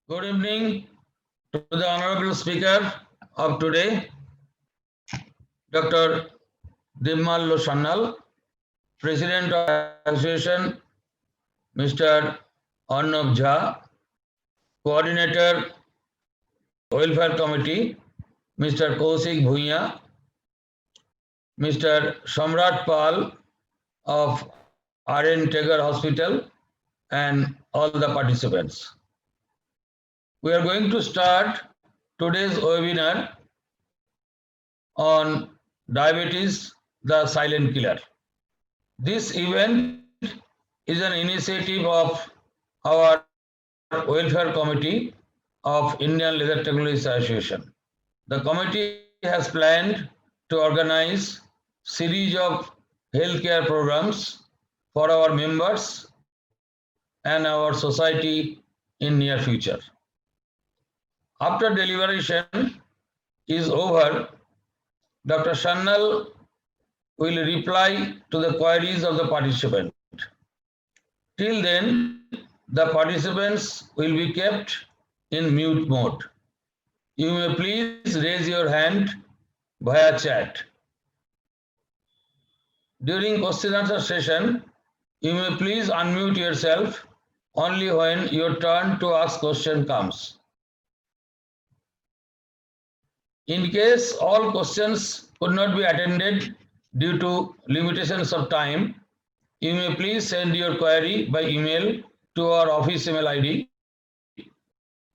Good evening to the Honorable Speaker of today, Dr. Dimmallo Sannal, President of the Association, Mr. Arnav Jha, Coordinator, Welfare Committee, Mr. Kaushik Bhuiya, Mr. Samrat Pal of RN Tegar Hospital, and all the participants. We are going to start today's webinar on diabetes, the silent killer. This event is an initiative of our Welfare Committee of Indian Leather Technologies Association. The committee has planned to organize series of healthcare programs for our members and our society in near future. After deliberation is over, Dr. Sannal will reply to the queries of the participant. Till then, the participants will be kept in mute mode. You may please raise your hand via chat. During question answer session, you may please unmute yourself only when your turn to ask question comes. In case all questions could not be attended due to limitations of time, you may please send your query by email to our office email ID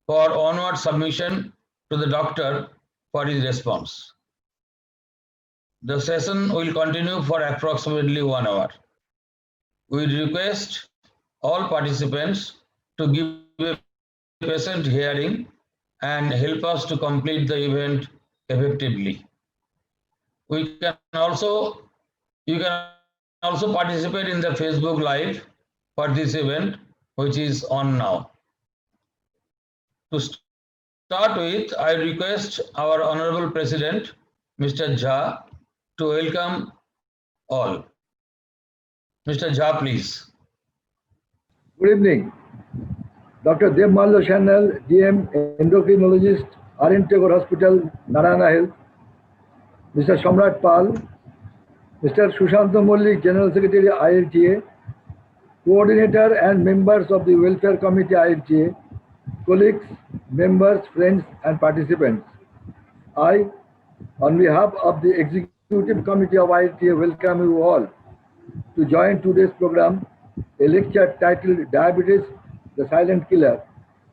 for onward submission to the doctor for his response. The session will continue for approximately 1 hour. We request all participants to give a patient hearing and help us to complete the event effectively. You can also participate in the Facebook Live for this event, which is on now. To start with, I request our Honorable President, Mr. Jha, to welcome all. Mr. Jha, please. Good evening. Dr. Dimmallo Sannal, DM, endocrinologist, RN Tegar Hospital, Narayana Health. Mr. Samrat Pal, Mr. Sushant Mollik, General Secretary, ILTA, Coordinator and members of the Welfare Committee, ILTA, colleagues, members, friends, and participants. I, on behalf of the Executive Committee of ILTA, welcome you all to join today's program, a lecture titled Diabetes, the Silent Killer,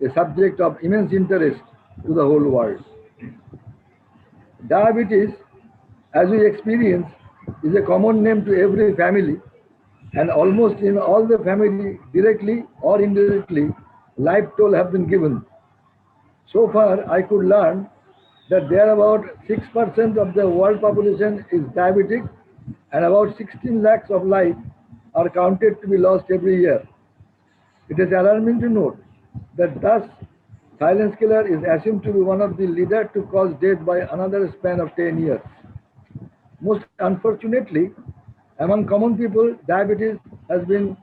a subject of immense interest to the whole world. Diabetes, as we experience, is a common name to every family, and almost in all the family, directly or indirectly, life toll have been given. So far, I could learn that there about 6% of the world population is diabetic, and about 16 lakhs of lives are counted to be lost every year. It is alarming to note that thus silent killer is assumed to be one of the leaders to cause death by another span of 10 years. Most unfortunately, among common people, diabetes has been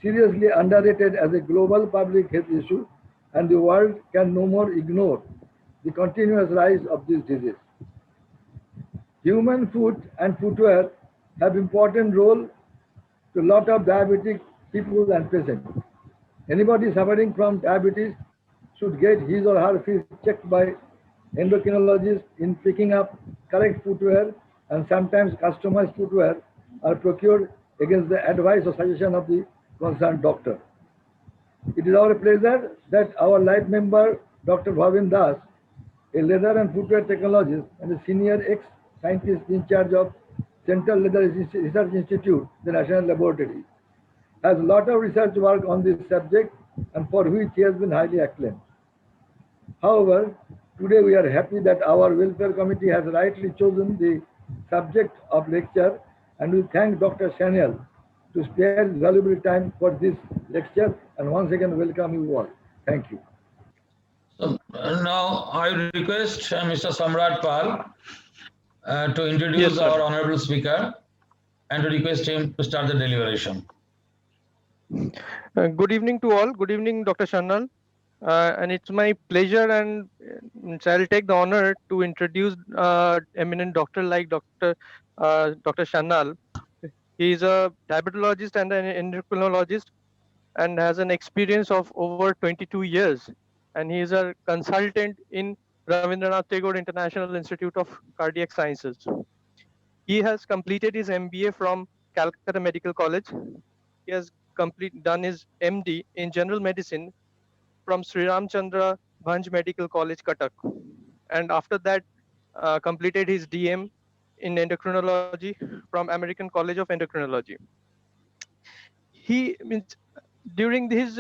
seriously underrated as a global public health issue, and the world can no more ignore the continuous rise of this disease. Human food and footwear have important role to a lot of diabetic people and patients. Anybody suffering from diabetes should get his or her feet checked by endocrinologists in picking up correct footwear, and sometimes customized footwear are procured against the advice or suggestion of the concerned doctor. It is our pleasure that our life member, Dr. Bhavin Das, a leather and footwear technologist and a senior ex-scientist in charge of Central Leather Research Institute, the National Laboratory, has a lot of research work on this subject and for which he has been highly acclaimed. However, today we are happy that our Welfare Committee has rightly chosen the subject of lecture, and we thank Dr. Sannal to spare valuable time for this lecture, and once again welcome you all. Thank you. So, now I request Mr. Samrat Pal to introduce our Honorable Speaker and to request him to start the deliberation. Good evening to all. Good evening, Dr. Sannal. And it's my pleasure, and I'll take the honor to introduce eminent doctor like Dr. Shanal. He is a diabetologist and an endocrinologist and has an experience of over 22 years. And he is a consultant in Ravindranath Tagore International Institute of Cardiac Sciences. He has completed his MBA from Calcutta Medical College. He has done his MD in general medicine from Sri Ramchandra Bhanj Medical College, Cuttack. And after that, completed his DM in endocrinology from American College of Endocrinology. He means during his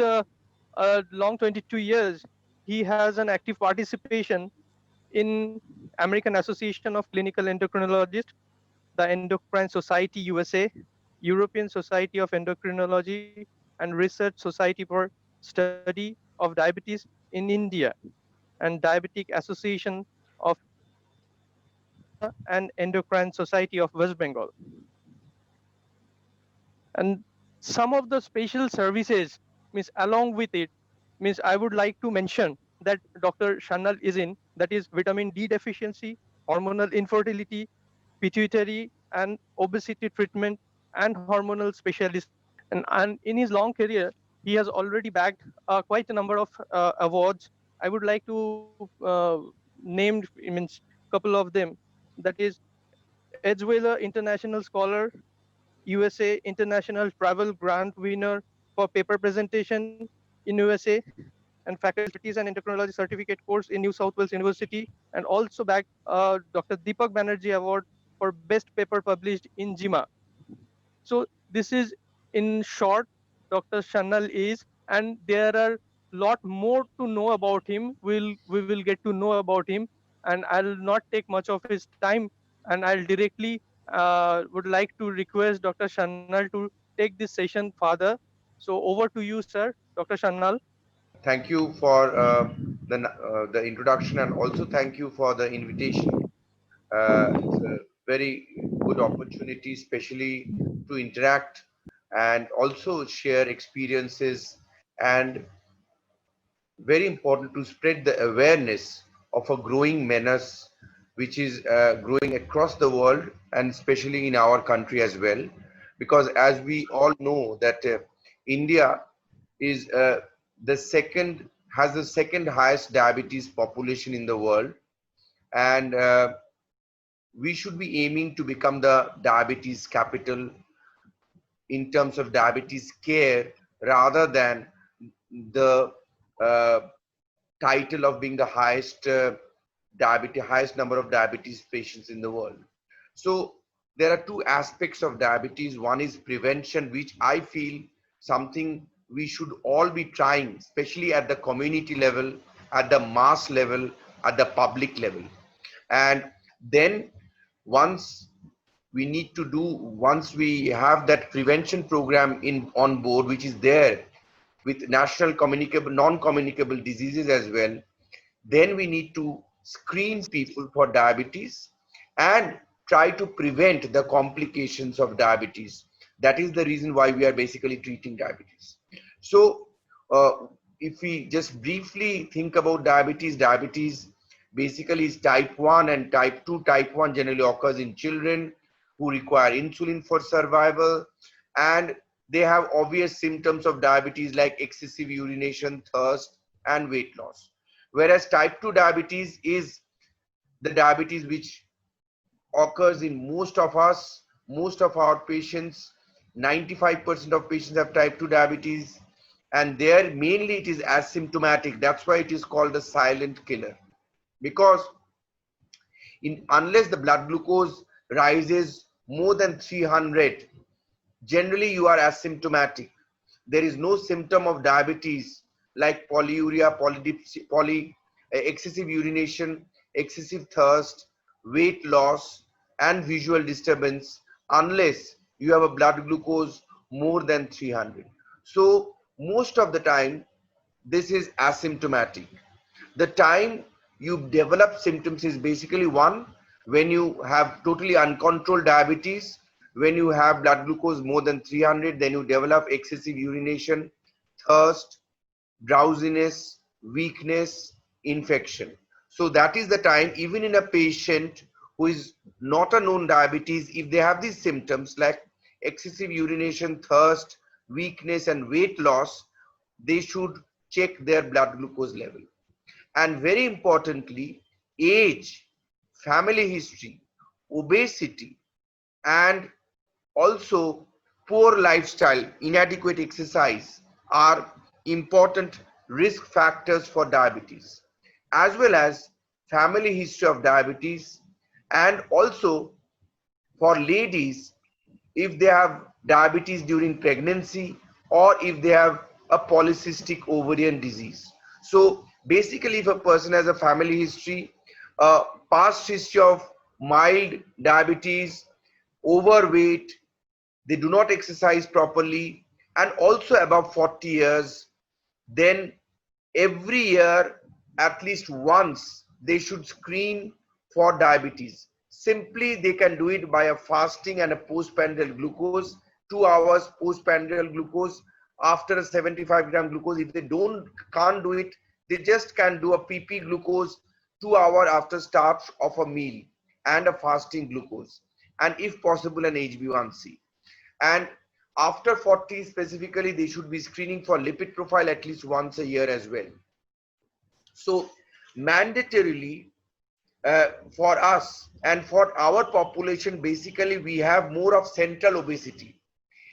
long 22 years, he has an active participation in American Association of Clinical Endocrinologists, the Endocrine Society USA, European Society of Endocrinology, and Research Society for Study of Diabetes in India, and Diabetic Association of and Endocrine Society of West Bengal. And some of the special services means along with it means I would like to mention that Dr. Shanal is in, that is vitamin D deficiency, hormonal infertility, pituitary and obesity treatment, and hormonal specialist. And in his long career, he has already bagged quite a number of awards. I would like to name means couple of them. That is Edgewater International Scholar, USA International Travel Grant winner for paper presentation in USA, and faculties and endocrinology certificate course in New South Wales University, and also bagged Dr. Deepak Banerjee Award for best paper published in JIMA. So this is in short Dr. Shanal is, and there are lot more to know about him. We will get to know about him, and I'll not take much of his time, and I'll directly would like to request Dr. Shanal to take this session further. So over to you, sir, Dr. Shanal. Thank you for the introduction, and also thank you for the invitation. It's a very good opportunity, especially to interact and also share experiences, and very important to spread the awareness of a growing menace which is growing across the world, and especially in our country as well, because as we all know that India is the second has the second highest diabetes population in the world, and we should be aiming to become the diabetes capital in terms of diabetes care, rather than the uh, title of being the highest highest number of diabetes patients in the world. So there are two aspects of diabetes. One is prevention, which I feel something we should all be trying, especially at the community level, at the mass level, at the public level. And then once once we have that prevention program in on board, which is there with national communicable, non-communicable diseases as well, then we need to screen people for diabetes and try to prevent the complications of diabetes. That is the reason why we are basically treating diabetes. So if we just briefly think about diabetes, diabetes basically is type 1 and type 2. Type 1 generally occurs in children who require insulin for survival, and they have obvious symptoms of diabetes like excessive urination, thirst, and weight loss. Whereas type 2 diabetes is the diabetes which occurs in most of us, most of our patients. 95% of patients have type 2 diabetes, and there mainly it is asymptomatic. That's why it is called the silent killer, because unless the blood glucose rises more than 300, generally you are asymptomatic. There is no symptom of diabetes like polyuria, excessive urination, excessive thirst, weight loss, and visual disturbance unless you have a blood glucose more than 300. So most of the time this is asymptomatic. The time you develop symptoms is basically one, when you have totally uncontrolled diabetes, when you have blood glucose more than 300, then you develop excessive urination, thirst, drowsiness, weakness, infection. So that is the time, even in a patient who is not a known diabetes, if they have these symptoms like excessive urination, thirst, weakness and weight loss, they should check their blood glucose level. And very importantly, age, family history, obesity, and also poor lifestyle, inadequate exercise are important risk factors for diabetes, as well as family history of diabetes, and also for ladies, if they have diabetes during pregnancy or if they have a polycystic ovarian disease. So basically, if a person has a family history, a past history of mild diabetes, overweight, they do not exercise properly, and also above 40 years, then every year at least once they should screen for diabetes. Simply they can do it by a fasting and a postprandial glucose, 2 hours postprandial glucose after a 75-gram glucose. If they can't do it, they just can do a PP glucose 2 hours after start of a meal and a fasting glucose, and if possible an HbA1c. And after 40 specifically, they should be screening for lipid profile at least once a year as well. So mandatorily for us and for our population, basically we have more of central obesity,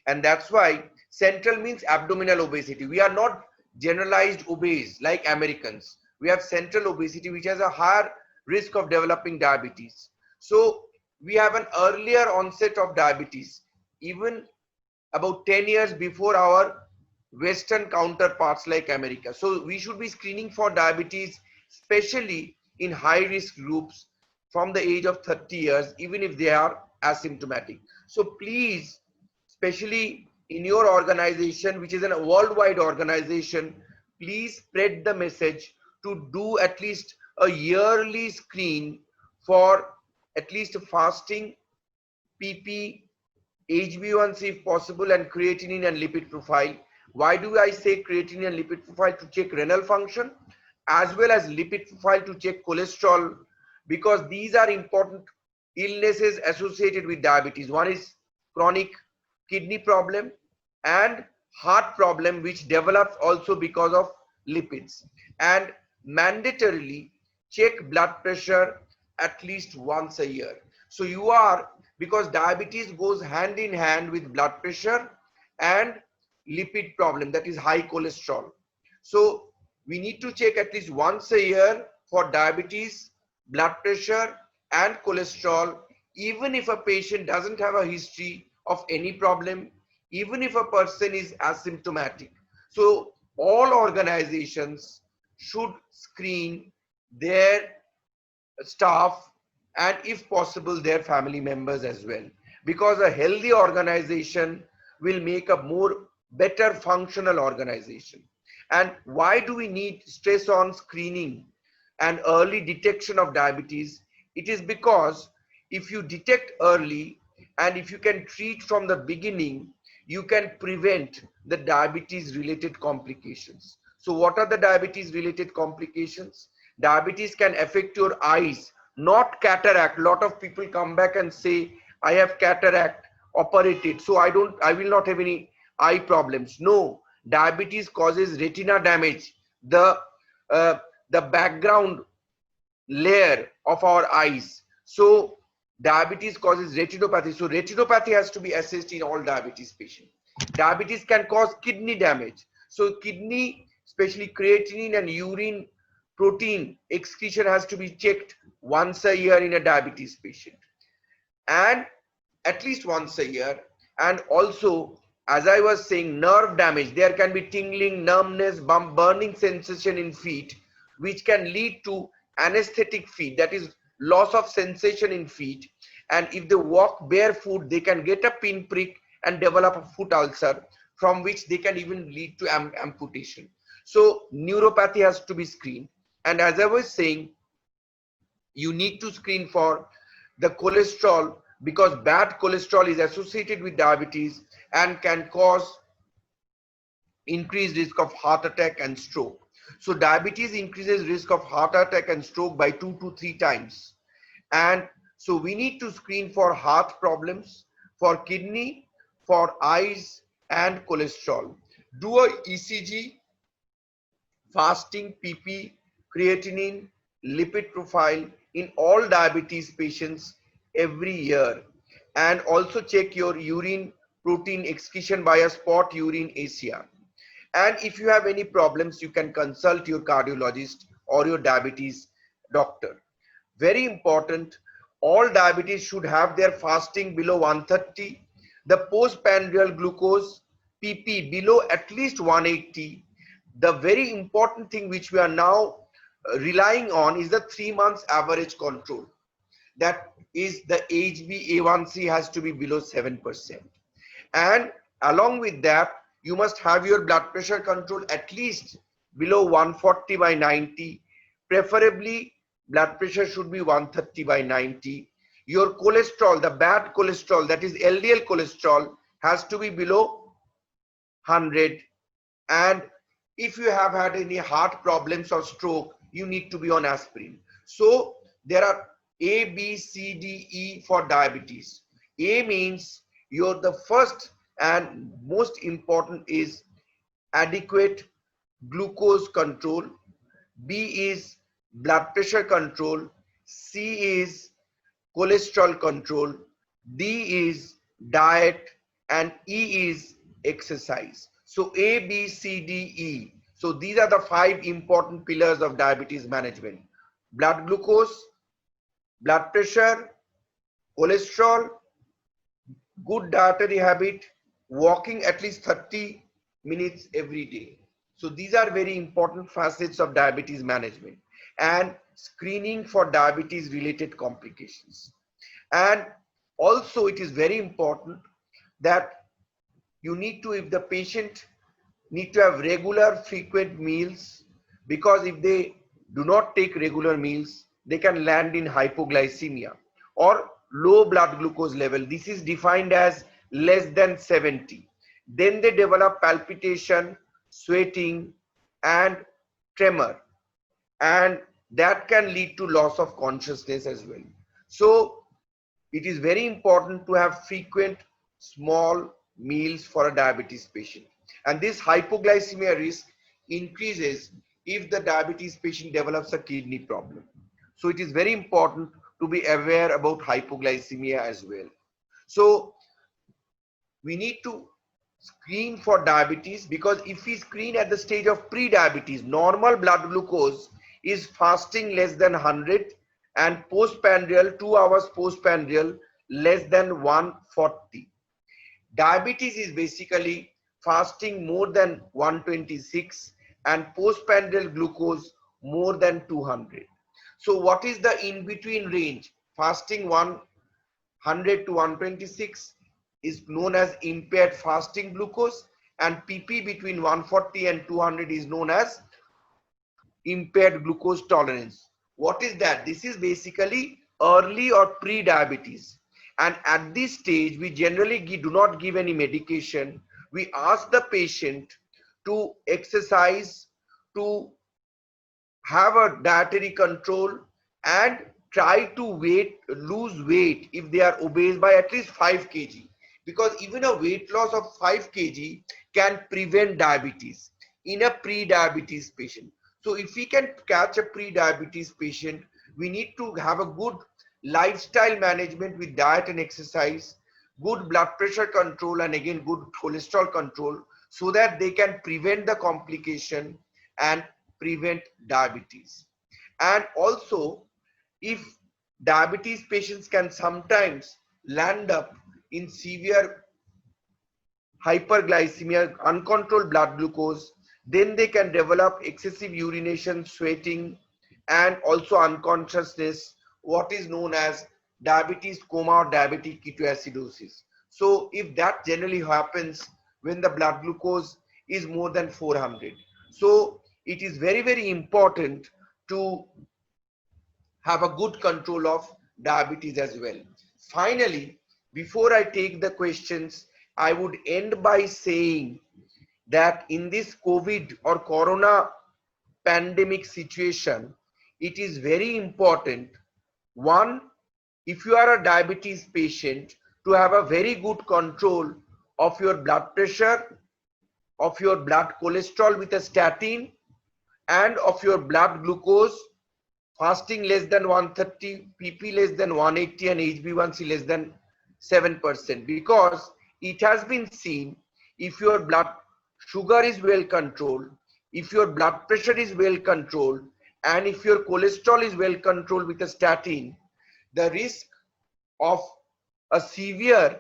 and that's why central means abdominal obesity. We are not generalized obese like Americans. We have central obesity, which has a higher risk of developing diabetes. So we have an earlier onset of diabetes, even about 10 years before our Western counterparts like America. So we should be screening for diabetes, especially in high risk groups from the age of 30 years, even if they are asymptomatic. So please, especially in your organization, which is a worldwide organization, please spread the message to do at least a yearly screen for at least fasting, PP, HbA1c if possible, and creatinine and lipid profile. Why do I say creatinine and lipid profile? To check renal function, as well as lipid profile to check cholesterol, because these are important illnesses associated with diabetes. One is chronic kidney problem and heart problem, which develops also because of lipids. And mandatorily check blood pressure at least once a year. So you are, because diabetes goes hand in hand with blood pressure and lipid problem, that is high cholesterol. So we need to check at least once a year for diabetes, blood pressure and cholesterol, even if a patient doesn't have a history of any problem, even if a person is asymptomatic. So all organizations should screen their staff and if possible their family members as well, because a healthy organization will make a more better functional organization. And why do we need stress on screening and early detection of diabetes? It is because if you detect early and if you can treat from the beginning, you can prevent the diabetes related complications. So what are the diabetes related complications? Diabetes can affect your eyes, not cataract. Lot of people come back and say, I have cataract operated, so I will not have any eye problems. No, diabetes causes retina damage, the background layer of our eyes. So diabetes causes retinopathy. So retinopathy has to be assessed in all diabetes patients. Diabetes can cause kidney damage. So kidney, especially creatinine and urine protein excretion, has to be checked once a year in a diabetes patient, and at least once a year. And also, as I was saying, nerve damage. There can be tingling, numbness, burning sensation in feet, which can lead to anesthetic feet, that is loss of sensation in feet. And if they walk barefoot, they can get a pinprick and develop a foot ulcer, from which they can even lead to amputation. So neuropathy has to be screened. And as I was saying, you need to screen for the cholesterol, because bad cholesterol is associated with diabetes and can cause increased risk of heart attack and stroke. So diabetes increases risk of heart attack and stroke by 2 to 3 times. And so we need to screen for heart problems, for kidney, for eyes and cholesterol. Do a ECG, fasting, PP, creatinine, lipid profile in all diabetes patients every year. And also check your urine protein excretion by a spot urine ACR. And if you have any problems, you can consult your cardiologist or your diabetes doctor. Very important, all diabetes should have their fasting below 130, the postprandial glucose PP below at least 180. The very important thing which we are now relying on is the 3 months average control. That is the HbA1c has to be below 7%. And along with that, you must have your blood pressure control at least below 140 by 90. Preferably, blood pressure should be 130 by 90. Your cholesterol, the bad cholesterol, that is LDL cholesterol, has to be below 100. And if you have had any heart problems or stroke, you need to be on aspirin. So there are A, B, C, D, E for diabetes. A means you're the first and most important is adequate glucose control. B is blood pressure control. C is cholesterol control. D is diet, and E is exercise. So A, B, C, D, E. So these are the 5 important pillars of diabetes management: blood glucose, blood pressure, cholesterol, good dietary habit, walking at least 30 minutes every day. So these are very important facets of diabetes management, and screening for diabetes related complications. And also it is very important that you need to, if the patient need to have regular frequent meals, because if they do not take regular meals, they can land in hypoglycemia or low blood glucose level. This is defined as less than 70. Then they develop palpitation, sweating and tremor, and that can lead to loss of consciousness as well. So it is very important to have frequent small meals for a diabetes patient. And this hypoglycemia risk increases if the diabetes patient develops a kidney problem. So it is very important to be aware about hypoglycemia as well. So we need to screen for diabetes, because if we screen at the stage of pre-diabetes, normal blood glucose is fasting less than 100 and postprandial 2 hours postprandial less than 140. Diabetes is basically fasting more than 126 and postprandial glucose more than 200. So what is the in-between range? Fasting 100 to 126 is known as impaired fasting glucose, and PP between 140 and 200 is known as impaired glucose tolerance. What is that? This is basically early or pre-diabetes. And at this stage, we generally do not give any medication. We ask the patient to exercise, to have a dietary control, and try to lose weight if they are obese by at least 5 kg. Because even a weight loss of 5 kg can prevent diabetes in a pre-diabetes patient. So if we can catch a pre-diabetes patient, we need to have a good lifestyle management with diet and exercise, good blood pressure control, and again good cholesterol control, so that they can prevent the complication and prevent diabetes. And also, if diabetes patients can sometimes land up in severe hyperglycemia, uncontrolled blood glucose, then they can develop excessive urination, sweating, and also unconsciousness, what is known as diabetes coma or diabetic ketoacidosis. So if that generally happens when the blood glucose is more than 400. So it is very, very important to have a good control of diabetes as well. Finally, before I take the questions, I would end by saying that in this COVID or corona pandemic situation, it is very important, one, if you are a diabetes patient, to have a very good control of your blood pressure, of your blood cholesterol with a statin, and of your blood glucose, fasting less than 130, PP less than 180, and HbA1c less than 7%, because it has been seen, if your blood sugar is well controlled, if your blood pressure is well controlled, and if your cholesterol is well controlled with a statin, the risk of a severe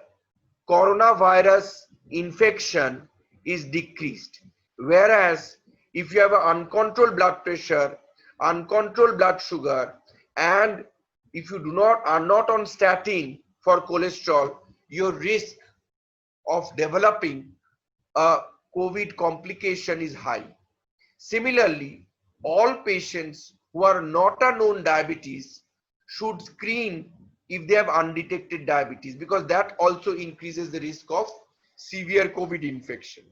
coronavirus infection is decreased. Whereas if you have an uncontrolled blood pressure, uncontrolled blood sugar, and if you are not on statin for cholesterol, your risk of developing a COVID complication is high. Similarly, all patients who are not a known diabetes should screen if they have undetected diabetes, because that also increases the risk of severe COVID infection.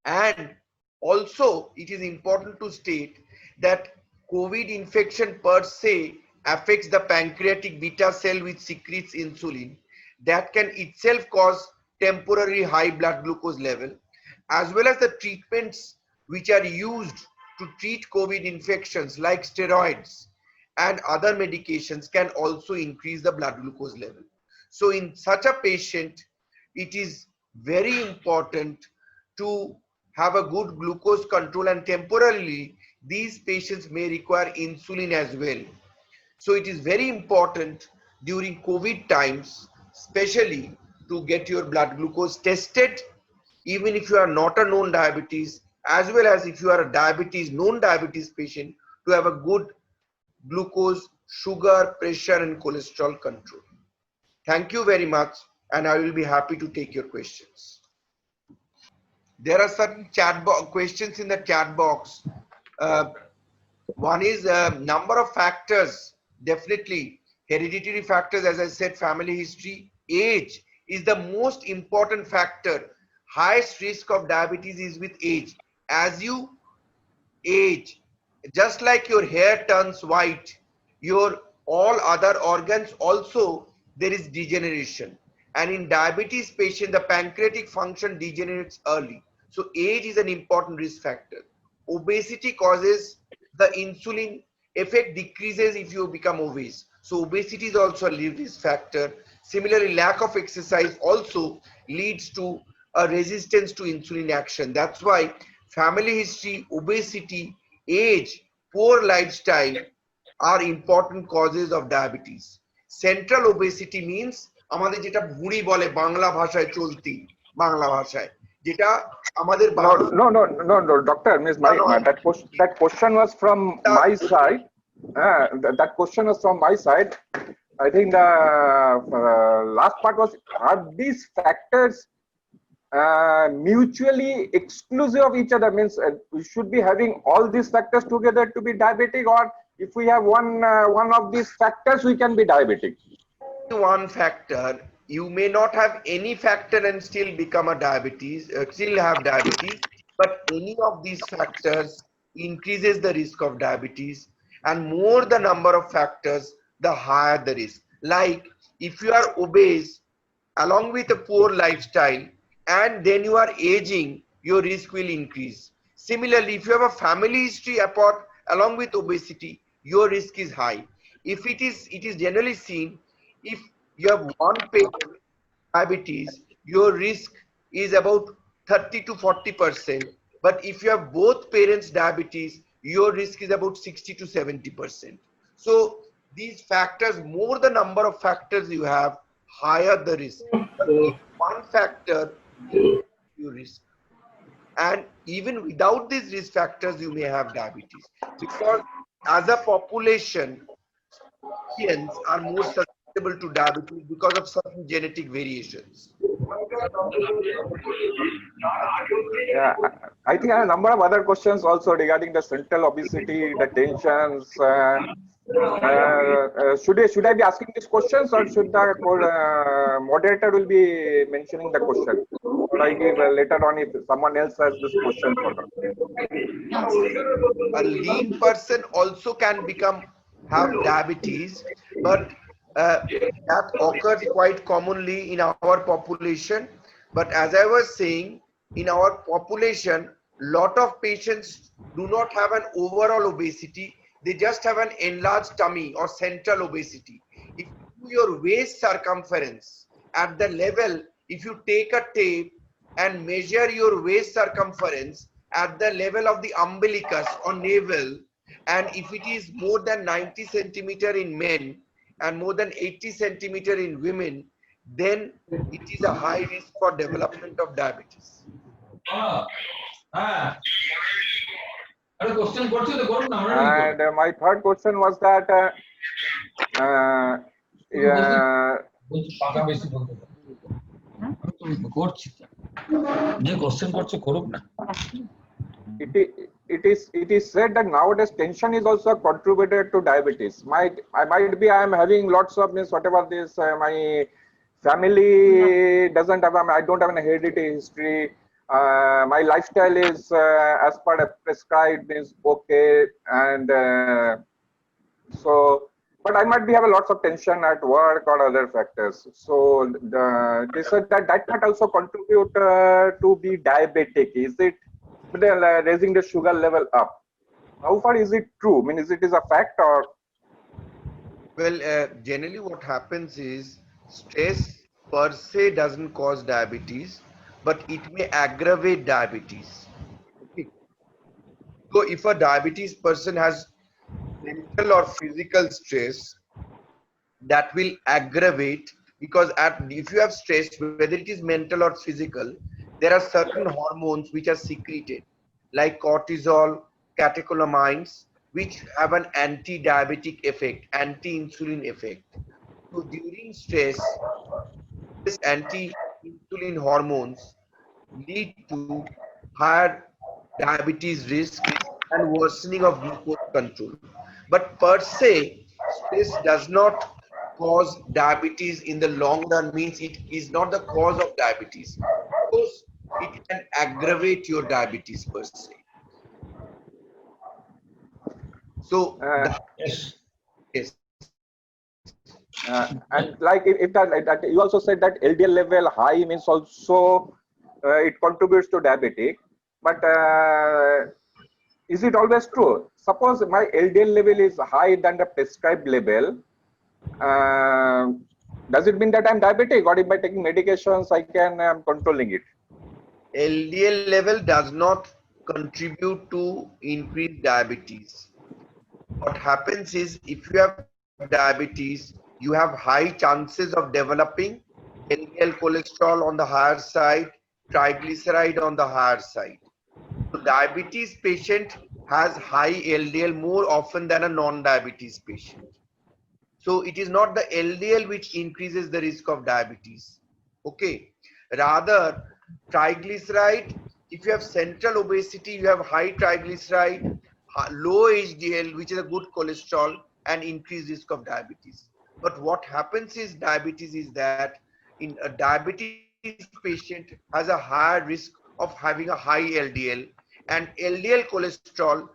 And also, it is important to state that COVID infection per se affects the pancreatic beta cell which secretes insulin, that can itself cause temporary high blood glucose level, as well as the treatments which are used to treat COVID infections like steroids and other medications can also increase the blood glucose level. So in such a patient, it is very important to have a good glucose control, and temporarily these patients may require insulin as well. So it is very important during COVID times, especially, to get your blood glucose tested, even if you are not a known diabetes, as well as if you are a known diabetes patient, to have a good glucose, sugar, pressure and cholesterol control. Thank you very much, and I will be happy to take your questions. There are certain questions in the chat box. One is number of factors. Definitely hereditary factors, as I said, family history, age is the most important factor. Highest risk of diabetes is with age. As you age, just like your hair turns white, your all other organs also, there is degeneration. And in diabetes patient, the pancreatic function degenerates early. So age is an important risk factor. Obesity causes the insulin effect decreases if you become obese. So obesity is also a risk factor. Similarly, lack of exercise also leads to a resistance to insulin action. That's why family history, obesity, age, poor lifestyle are important causes of diabetes. Central obesity means আমাদের যেটা ভুঁড়ি বলে বাংলা ভাষায় চলতি, বাংলা ভাষায় যেটা আমাদের no doctor, miss that question was from my side. That question was from my side. I think the last part was, are these factors mutually exclusive of each other? Means we should be having all these factors together to be diabetic, or if we have one of these factors we can be diabetic? One factor, you may not have any factor and still become a diabetes, still have diabetes, but any of these factors increases the risk of diabetes, and more the number of factors, the higher the risk. Like if you are obese along with a poor lifestyle and then you are aging, your risk will increase. Similarly, if you have a family history apart along with obesity, your risk is high. If it is generally seen, if you have one patient diabetes, your risk is about 30 to 40%. But if you have both parents diabetes, your risk is about 60 to 70%. So these factors, more the number of factors you have, higher the risk. But if one factor, you risk. And even without these risk factors, you may have diabetes, because as a population, Indians are more susceptible to diabetes because of certain genetic variations. Yeah, I think I have a number of other questions also regarding the central obesity, the tensions. Should I be asking these questions, or should the moderator will be mentioning the question? or I give later on if someone else has this question for them. A lean person also can have diabetes, but that occurs quite commonly in our population. But as I was saying, in our population, lot of patients do not have an overall obesity. They just have an enlarged tummy or central obesity. If you do your waist circumference at the level, if you take a tape and measure your waist circumference at the level of the umbilicus or navel, and if it is more than 90 centimeter in men and more than 80 centimeter in women, then it is a high risk for development of diabetes. And my third question was that yeah, it is said that nowadays tension is also a contributor to diabetes. I am having lots of whatever this my family doesn't have. I don't have an hereditary history. My lifestyle is as per the prescribed is okay, and so. But I might be having lots of tension at work or other factors. So they said that might also contribute to be diabetic. Is it raising the sugar level up? How far is it true? I mean, is it a fact or? Well, generally what happens is stress per se doesn't cause diabetes, but it may aggravate diabetes. Okay. So if a diabetes person has mental or physical stress, that will aggravate, because if you have stress, whether it is mental or physical, there are certain hormones which are secreted like cortisol, catecholamines, which have an anti-diabetic effect, anti-insulin effect. So during stress, this anti-insulin hormones lead to higher diabetes risk and worsening of glucose control. But per se, stress does not cause diabetes in the long run, means it is not the cause of diabetes. Because it can aggravate your diabetes per se. So, yes. And like if that you also said that LDL level high means also it contributes to diabetic, but is it always true? Suppose my LDL level is higher than the prescribed level, does it mean that I'm diabetic, or if by taking medications I am controlling it? LDL level does not contribute to increased diabetes. What happens is, if you have diabetes, you have high chances of developing LDL cholesterol on the higher side, triglyceride on the higher side. So diabetes patient has high LDL more often than a non-diabetes patient. So it is not the LDL which increases the risk of diabetes. Okay. Rather, triglyceride, if you have central obesity, you have high triglyceride, low HDL, which is a good cholesterol, and increased risk of diabetes. But what happens is diabetes is that in a diabetes patient has a higher risk of having a high LDL, and LDL cholesterol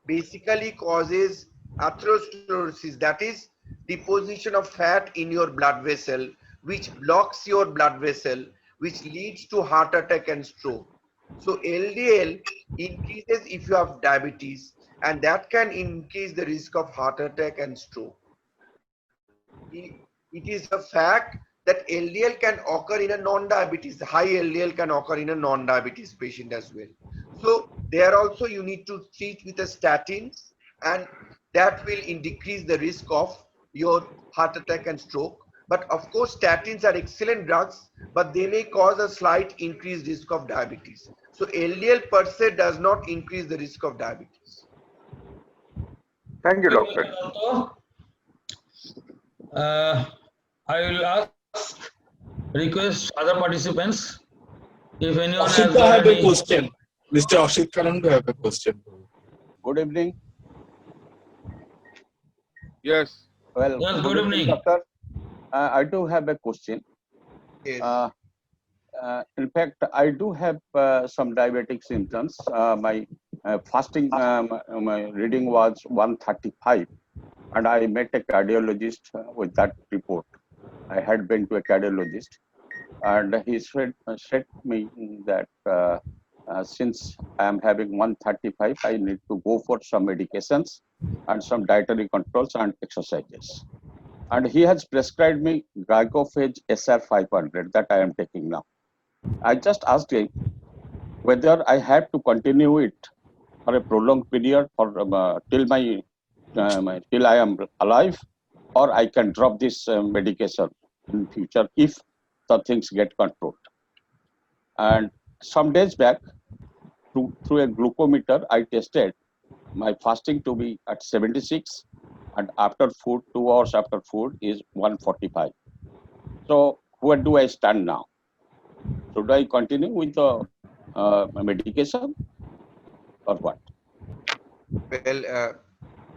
basically causes atherosclerosis, that is deposition of fat in your blood vessel, which blocks your blood vessel, which leads to heart attack and stroke. So LDL increases if you have diabetes, and that can increase the risk of heart attack and stroke. It is a fact that LDL can occur in a non-diabetes, high LDL can occur in a non-diabetes patient as well. So there also you need to treat with a statin, and that will decrease the risk of your heart attack and stroke. But of course, statins are excellent drugs, but they may cause a slight increased risk of diabetes. So LDL per se does not increase the risk of diabetes. Thank you, doctor. I will request other participants. If anyone Ashit, has I have any a question. Mr. Ashit Karan, I have a question. Good evening. Yes. Well, Yes, good evening. doctor. I do have a question. Yes. In fact, I do have some diabetic symptoms. My fasting my reading was 135, and I met a cardiologist with that report. I had been to a cardiologist, and he said me that since I am having 135, I need to go for some medications and some dietary controls and exercises. And he has prescribed me Glycophage SR 500 that I am taking now. I just asked him whether I have to continue it for a prolonged period for till I am alive, or I can drop this medication in future if the things get controlled. And some days back, through a glucometer, I tested my fasting to be at 76, and after food, 2 hours after food is 145. So where do I stand now? Should I continue with the medication or what? Well,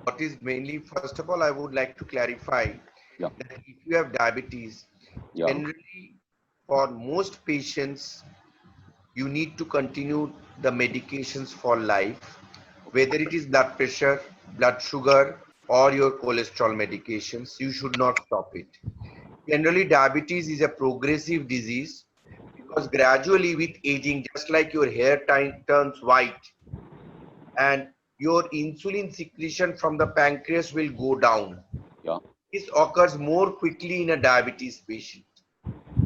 what is mainly, first of all, I would like to clarify Yeah. that if you have diabetes, Yeah. generally for most patients, you need to continue the medications for life, whether it is blood pressure, blood sugar, or your cholesterol medications. You should not stop it. Generally, diabetes is a progressive disease because gradually with aging, just like your hair turns white and your insulin secretion from the pancreas will go down. Yeah. This occurs more quickly in a diabetes patient.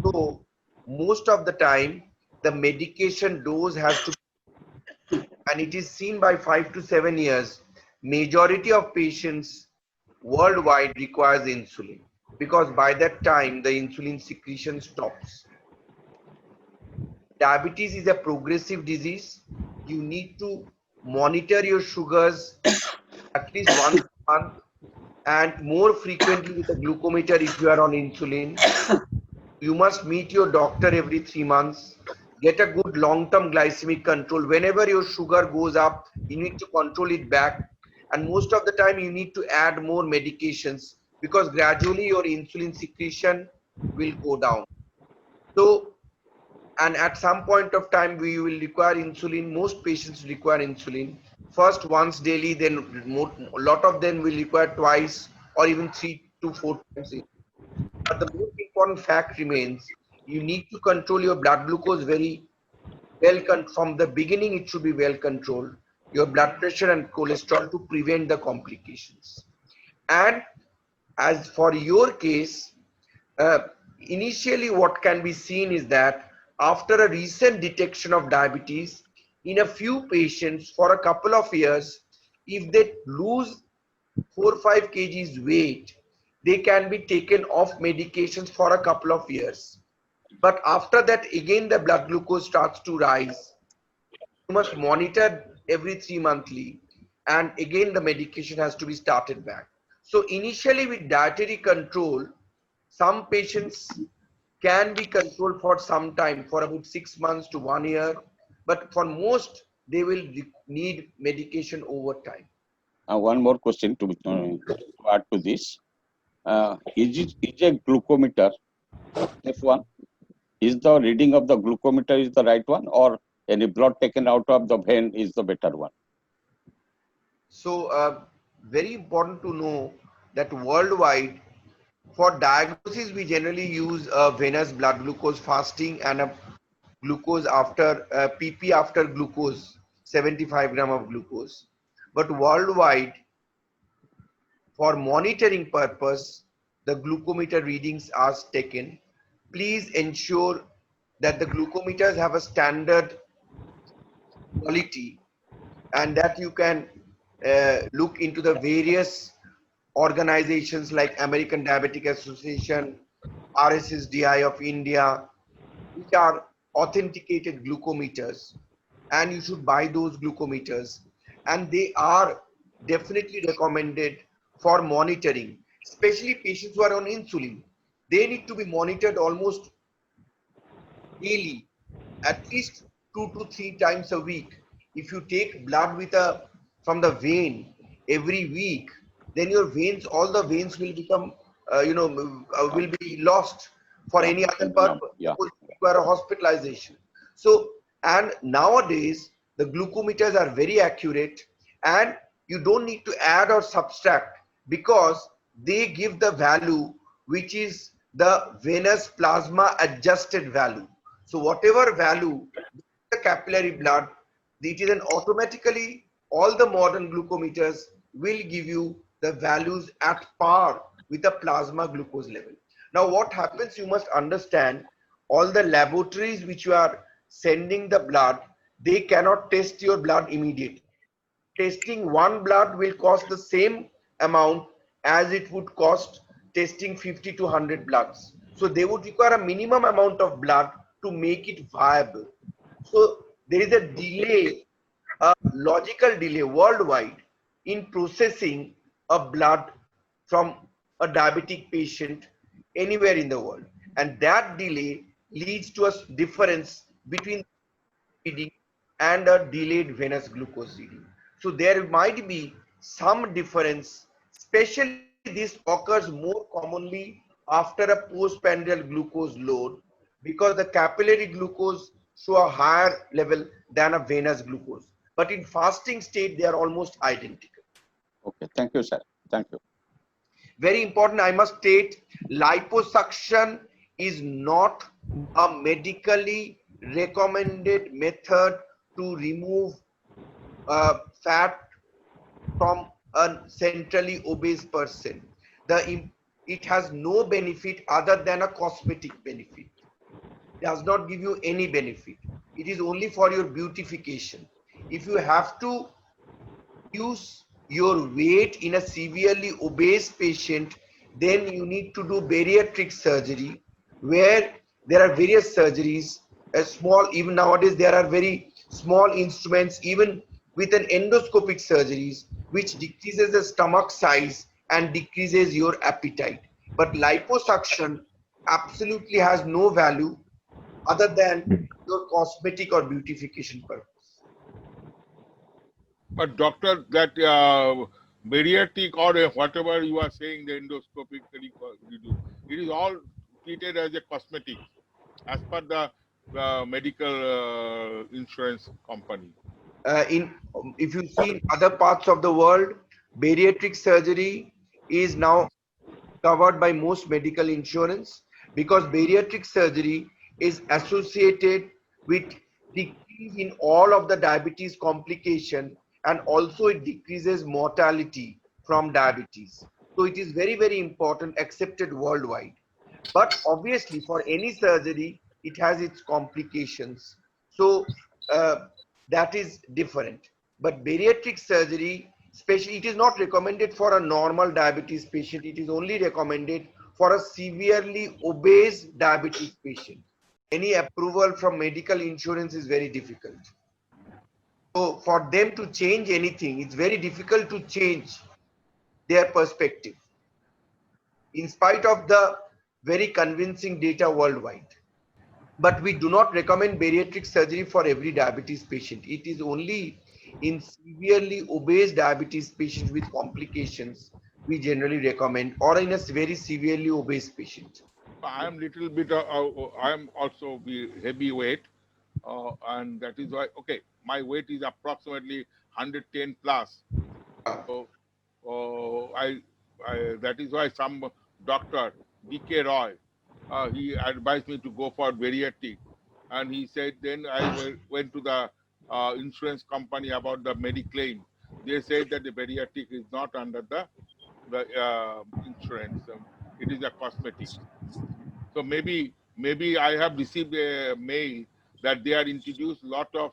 So most of the time, the medication dose has to, and it is seen by 5 to 7 years, majority of patients worldwide requires insulin because by that time the insulin secretion stops. Diabetes is a progressive disease. You need to monitor your sugars at least once a month and more frequently with a glucometer if you are on insulin. You must meet your doctor every 3 months. Get a good long-term glycemic control. Whenever your sugar goes up, you need to control it back. And most of the time, you need to add more medications because gradually your insulin secretion will go down. So, and at some point of time, we will require insulin. Most patients require insulin. First once daily, then a lot of them will require twice or even 3 to 4 times. But the most important fact remains, you need to control your blood glucose very well. From the beginning, it should be well controlled. Your blood pressure and cholesterol to prevent the complications. And as for your case, initially what can be seen is that after a recent detection of diabetes, in a few patients for a couple of years, if they lose 4 or 5 kgs weight, they can be taken off medications for a couple of years. But after that, again, the blood glucose starts to rise. You must monitor every 3 monthly. And again, the medication has to be started back. So initially with dietary control, some patients can be controlled for some time, for about 6 months to 1 year. But for most, they will need medication over time. One more question to add to this. Is a glucometer F1? Is the reading of the glucometer is the right one, or any blood taken out of the vein is the better one? So very important to know that worldwide, for diagnosis, we generally use a venous blood glucose fasting and a glucose after PP after glucose, 75 gram of glucose. But worldwide, for monitoring purpose, the glucometer readings are taken. Please ensure that the glucometers have a standard quality and that you can look into the various organizations like American Diabetic Association, RSSDI of India, which are authenticated glucometers, and you should buy those glucometers, and they are definitely recommended for monitoring, especially patients who are on insulin. They need to be monitored almost daily, at least 2 to 3 times a week. If you take blood from the vein every week, then your veins, all the veins will become, will be lost for any other purpose. Yeah. require a hospitalization. So, and nowadays the glucometers are very accurate, and you don't need to add or subtract because they give the value which is the venous plasma adjusted value. So whatever value the capillary blood, it is an automatically all the modern glucometers will give you the values at par with the plasma glucose level. Now what happens, you must understand, all the laboratories which you are sending the blood, they cannot test your blood immediately. Testing one blood will cost the same amount as it would cost testing 50 to 100 bloods. So they would require a minimum amount of blood to make it viable. So there is a delay, a logical delay worldwide in processing a blood from a diabetic patient anywhere in the world. And that delay leads to a difference between reading and a delayed venous glucose reading. So there might be some difference, especially this occurs more commonly after a postprandial glucose load because the capillary glucose show a higher level than a venous glucose. But in fasting state, they are almost identical. Okay, thank you, sir. Thank you. Very important, I must state, liposuction is not a medically recommended method to remove fat from a centrally obese person. It has no benefit other than a cosmetic benefit. It does not give you any benefit. It is only for your beautification. If you have to use your weight in a severely obese patient, then you need to do bariatric surgery, where there are various surgeries, even nowadays there are very small instruments, even with an endoscopic surgeries, which decreases the stomach size and decreases your appetite. But liposuction absolutely has no value other than your cosmetic or beautification purpose. But doctor, that bariatric or whatever you are saying, the endoscopic you do, it is all treated as a cosmetic as per the medical insurance company. If you see in other parts of the world, bariatric surgery is now covered by most medical insurance because bariatric surgery is associated with decrease in all of the diabetes complication, and also it decreases mortality from diabetes. So it is very, very important, accepted worldwide. But obviously for any surgery, it has its complications. So that is different. But bariatric surgery, especially, it is not recommended for a normal diabetes patient. It is only recommended for a severely obese diabetes patient. Any approval from medical insurance is very difficult. So for them to change anything, it's very difficult to change their perspective, in spite of the very convincing data worldwide. But we do not recommend bariatric surgery for every diabetes patient. It is only in severely obese diabetes patients with complications we generally recommend, or in a very severely obese patient. I am little bit, I am also heavyweight, and that is why, okay, my weight is approximately 110 plus. So that is why some doctor, D.K. Roy, he advised me to go for bariatric, and he said then I went to the insurance company about the Mediclaim. They said that the bariatric is not under the insurance. It is a cosmetic. So maybe I have received a mail that they are introduced lot of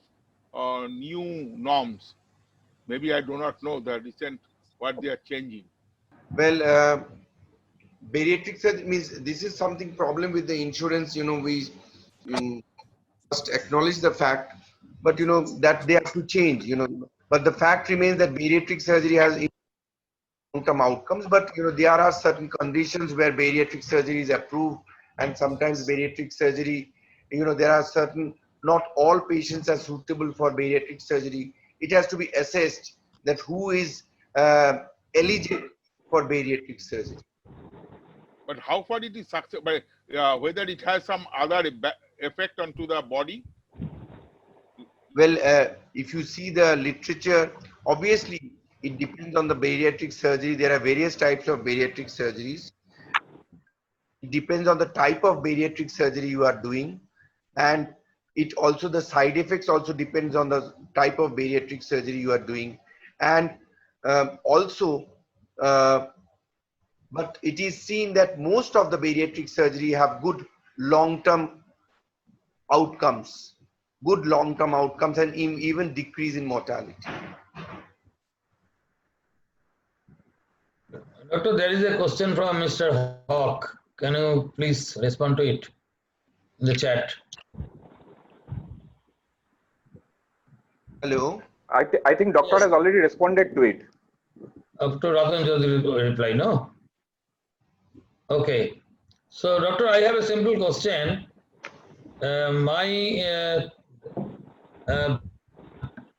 new norms. Maybe I do not know the recent what they are changing. Well, bariatric surgery means this is something problem with the insurance. We must acknowledge the fact, but that they have to change. But the fact remains that bariatric surgery has long-term outcomes. But there are certain conditions where bariatric surgery is approved, and sometimes bariatric surgery, there are certain, not all patients are suitable for bariatric surgery. It has to be assessed that who is eligible for bariatric surgery. but how far it is success, whether it has some other effect onto the body? Well, if you see the literature, obviously it depends on the bariatric surgery. There are various types of bariatric surgeries. It depends on the type of bariatric surgery you are doing, and it also, the side effects also depends on the type of bariatric surgery you are doing, and also but it is seen that most of the bariatric surgery have good long-term outcomes, and even decrease in mortality. Doctor, there is a question from Mr. Hawk. Can you please respond to it in the chat? Hello. I think doctor Yes. has already responded to it. Dr. Ratan Chaudhary reply, no? Okay. So, doctor, I have a simple question. My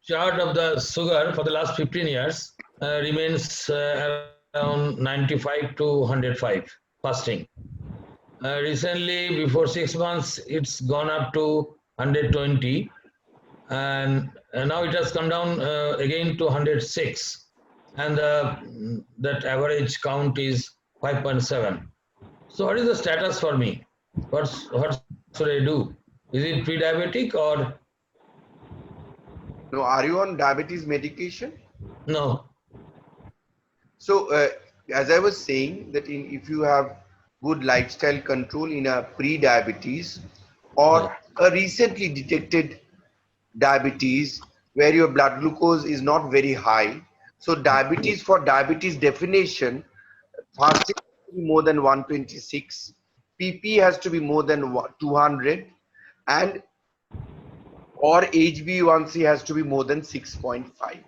chart of the sugar for the last 15 years remains around 95 to 105 fasting. Recently, before 6 months, it's gone up to 120, and now it has come down again to 106, and that average count is 5.7. So what is the status for me? What should I do? Is it pre-diabetic or No, are you on diabetes medication? no? So, as I was saying, that if you have good lifestyle control in a pre-diabetes or a recently detected diabetes where your blood glucose is not very high, so diabetes, for diabetes definition, fasting has to be more than 126, PP has to be more than 200, and or HbA1c has to be more than 6.5.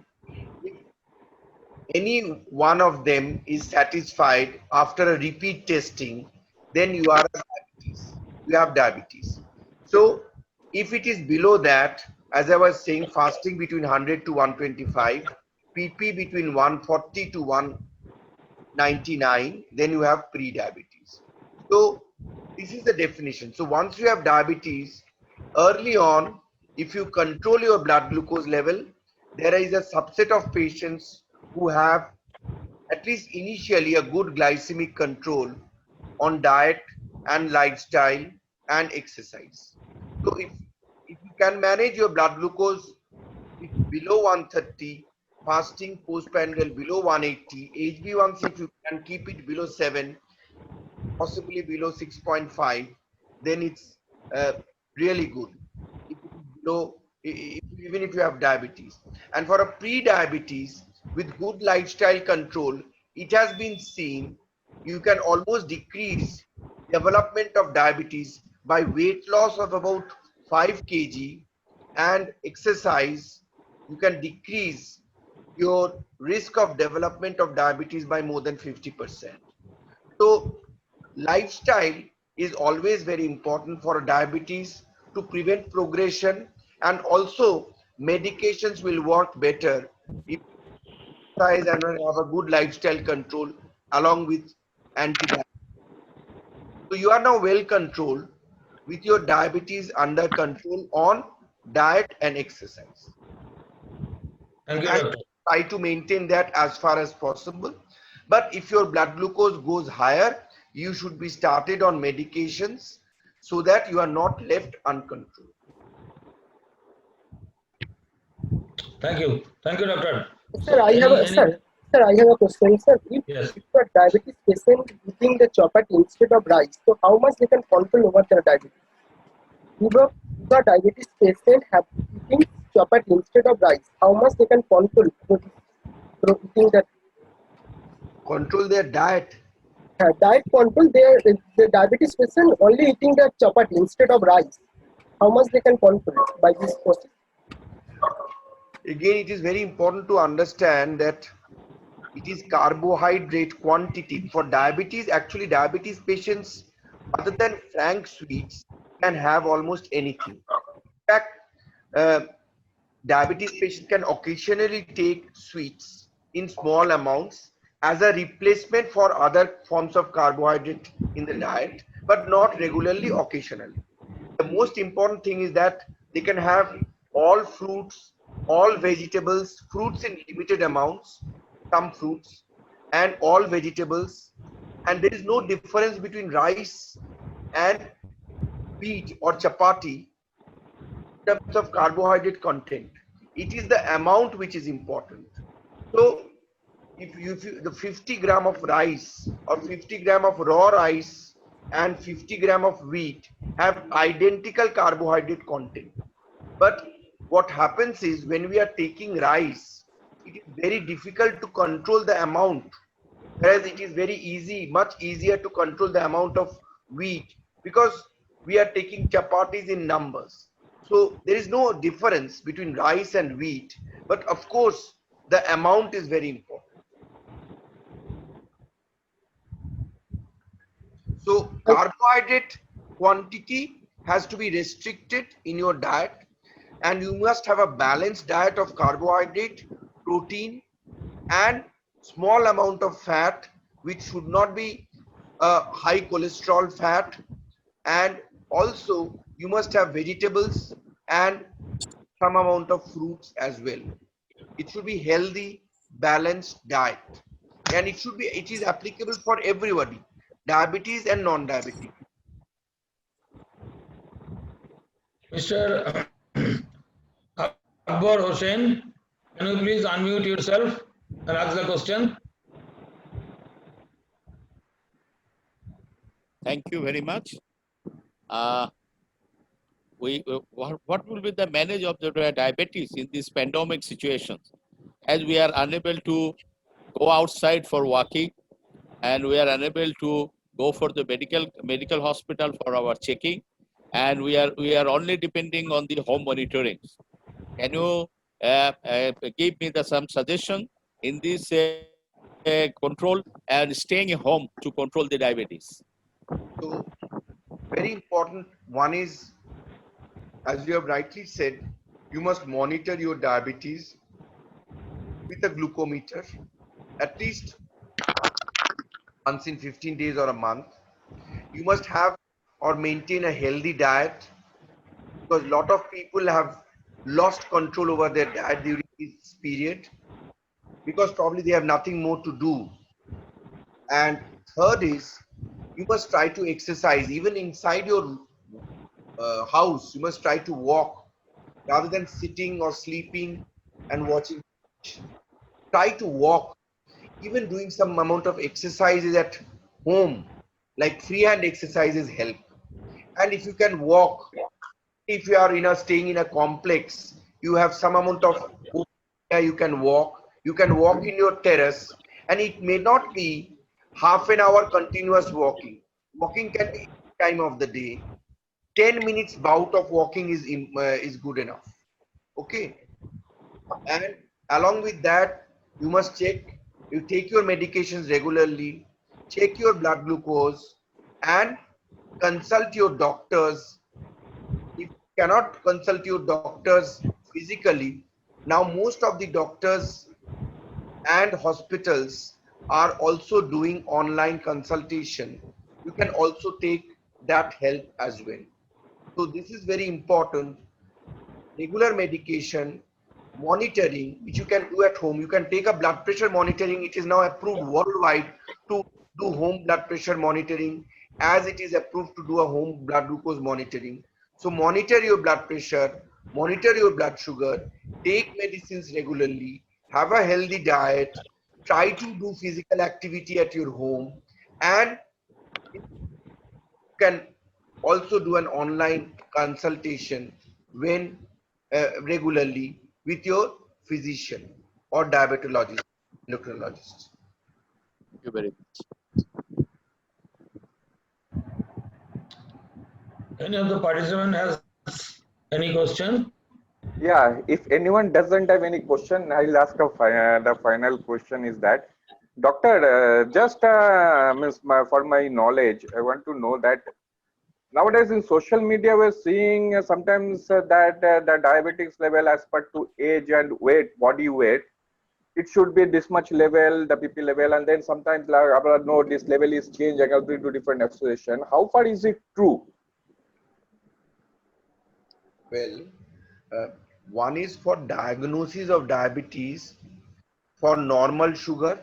Any one of them is satisfied after a repeat testing, then you are diabetes. You have diabetes. So if it is below that, as I was saying, fasting between 100 to 125, PP between 140 to 199, then you have pre-diabetes. So this is the definition. So once you have diabetes, early on, if you control your blood glucose level, there is a subset of patients who have at least initially a good glycemic control on diet and lifestyle and exercise. So if you can manage your blood glucose below 130, fasting postprandial below 180, HbA1c if you can keep it below 7, possibly below 6.5, then it's really good. If it is below, even if you have diabetes. And for a pre-diabetes with good lifestyle control, it has been seen you can almost decrease development of diabetes by weight loss of about 5 kg and exercise. You can decrease your risk of development of diabetes by more than 50%. So lifestyle is always very important for diabetes to prevent progression, and also medications will work better if you exercise and have a good lifestyle control along with anti-diabetes. So you are now well controlled with your diabetes under control on diet and exercise. Thank you, And doctor. try to maintain that as far as possible. But if your blood glucose goes higher, you should be started on medications so that you are not left uncontrolled. Thank you, doctor. Sir, I have a question. Sir, Yes. if a diabetes patient eating the chapati instead of rice, so how much they can control over their diabetes? If a diabetes patient have eating chapati instead of rice, how much they can control through eating that? Control their diet. Diet control. The diabetes patient only eating the chapati instead of rice. How much they can control by this process? Again, it is very important to understand that it is carbohydrate quantity. For diabetes, actually diabetes patients, other than frank sweets, can have almost anything. In fact, diabetes patients can occasionally take sweets in small amounts as a replacement for other forms of carbohydrate in the diet, but not regularly, occasionally. The most important thing is that they can have all fruits, all vegetables, fruits in limited amounts, some fruits, and all vegetables. And there is no difference between rice and wheat or chapati in terms of carbohydrate content. It is the amount which is important. So if you the 50 gram of rice or 50 gram of raw rice and 50 gram of wheat have identical carbohydrate content, but what happens is when we are taking rice, it is very difficult to control the amount, whereas it is very easy, much easier to control the amount of wheat because we are taking chapatis in numbers. So there is no difference between rice and wheat, but of course the amount is very important. So carbohydrate quantity has to be restricted in your diet, and you must have a balanced diet of carbohydrate, protein, and small amount of fat, which should not be a high cholesterol fat. And also you must have vegetables and some amount of fruits as well. It should be healthy, balanced diet, and it is applicable for everybody, diabetes and non-diabetic. Mr. Akbar Hussain, can you please unmute yourself and ask the question? Thank you very much. What will be the manage of the diabetes in these pandemic situations, as we are unable to go outside for walking, and we are unable to go for the medical hospital for our checking, and we are only depending on the home monitoring. Can you give me some suggestion in this control and staying at home to control the diabetes? So very important one is, as you have rightly said, you must monitor your diabetes with a glucometer at least once in 15 days or a month. You must have or maintain a healthy diet, because a lot of people have lost control over their diet during this period because probably they have nothing more to do. And third is, you must try to exercise even inside your house. You must try to walk rather than sitting or sleeping and watching. Try to walk, even doing some amount of exercises at home, like freehand exercises help. And if you can walk, if you are staying in a complex, you have some amount of area, you can walk in your terrace, and it may not be half an hour continuous walking. Walking can be time of the day. 10 minutes bout of walking is good enough. Okay. And along with that, you must check, you take your medications regularly, check your blood glucose, and consult your doctors. If you cannot consult your doctors physically, now most of the doctors and hospitals are also doing online consultation. You can also take that help as well. So this is very important. Regular medication, monitoring, which you can do at home. You can take a blood pressure monitoring. It is now approved worldwide to do home blood pressure monitoring, as it is approved to do a home blood glucose monitoring. So monitor your blood pressure, monitor your blood sugar, take medicines regularly, have a healthy diet, try to do physical activity at your home, and you can also do an online consultation when regularly with your physician or diabetologist, endocrinologist. Thank you very much. Any of the participant has any question? Yeah, if anyone doesn't have any question, I'll ask the final question is that, Doctor, for my knowledge, I want to know that nowadays in social media, we're seeing sometimes that the diabetics level as per to age and weight, body weight, it should be this much level, the PP level, and then sometimes like, no, this level is changed according to different association. How far is it true? Well, one is for diagnosis of diabetes, for normal sugar,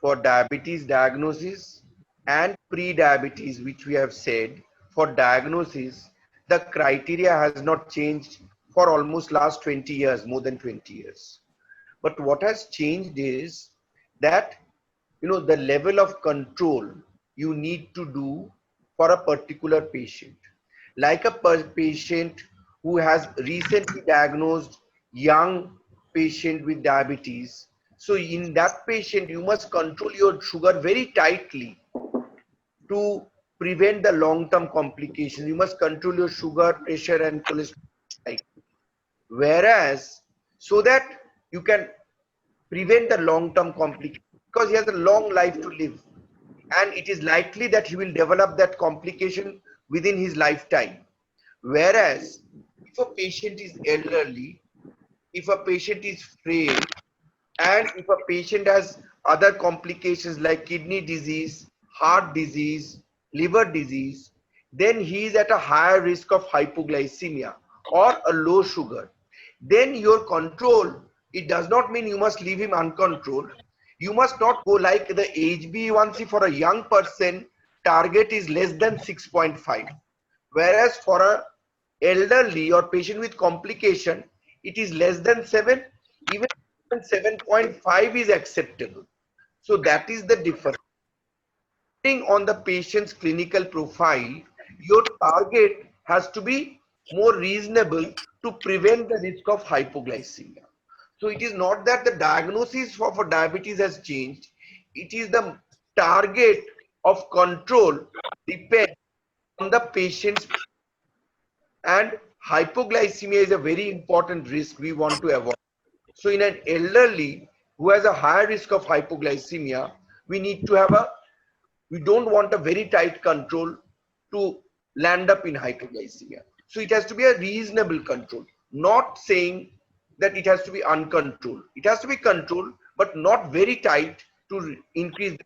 for diabetes diagnosis, and pre-diabetes, which we have said. For diagnosis, the criteria has not changed for almost last 20 years, more than 20 years. But what has changed is that, the level of control you need to do for a particular patient. Like a patient who has recently diagnosed young patient with diabetes. So in that patient, you must control your sugar very tightly to prevent the long-term complications. You must control your sugar, pressure, and cholesterol. Whereas, so that you can prevent the long-term complications, because he has a long life to live, and it is likely that he will develop that complication within his lifetime. Whereas, if a patient is elderly, if a patient is frail, and if a patient has other complications like kidney disease, heart disease, liver disease, then he is at a higher risk of hypoglycemia or a low sugar. Then your control, it does not mean you must leave him uncontrolled. You must not go like the HbA1c for a young person, target is less than 6.5. Whereas for a elderly or patient with complication, it is less than 7, even 7.5 is acceptable. So that is the difference. Depending on the patient's clinical profile, your target has to be more reasonable to prevent the risk of hypoglycemia. So it is not that the diagnosis for diabetes has changed. It is the target of control depends on the patient's, and hypoglycemia is a very important risk we want to avoid. So in an elderly who has a higher risk of hypoglycemia, we need to we don't want a very tight control to land up in hypoglycemia. So it has to be a reasonable control, not saying that it has to be uncontrolled. It has to be controlled, but not very tight to increase.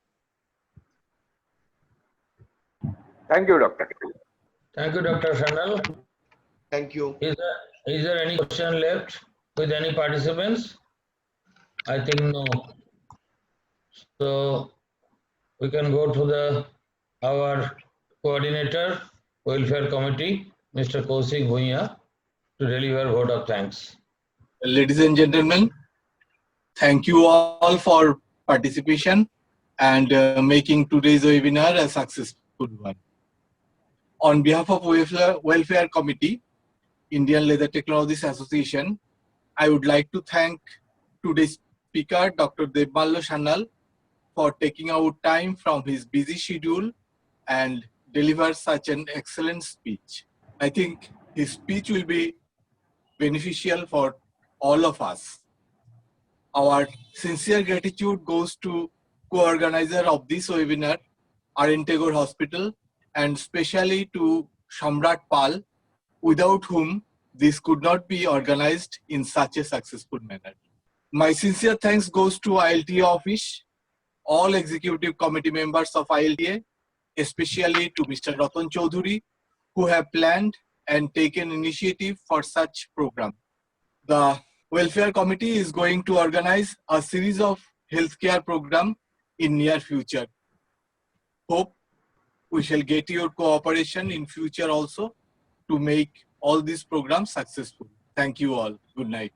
Thank you, doctor. Thank you, Dr. Shanal. Thank you. Is there any question left with any participants? I think no. So we can go to our coordinator, Welfare Committee, Mr. Kaushik Bhuiya, to deliver vote of thanks. Ladies and gentlemen, thank you all for participation and making today's webinar a successful one. On behalf of Welfare Committee, Indian Leather Technologies Association, I would like to thank today's speaker, Dr. Debmallo Sannal, for taking out time from his busy schedule and deliver such an excellent speech. I think his speech will be beneficial for all of us. Our sincere gratitude goes to co-organizer of this webinar, RN Tagore Hospital, and especially to Shamrat Pal, without whom this could not be organized in such a successful manner. My sincere thanks goes to ILTA office, all executive committee members of ILTA, especially to Mr. Ratan Chaudhuri, who have planned and taken initiative for such program. The Welfare Committee is going to organize a series of healthcare program in near future. Hope we shall get your cooperation in future also to make all these programs successful. Thank you all. Good night.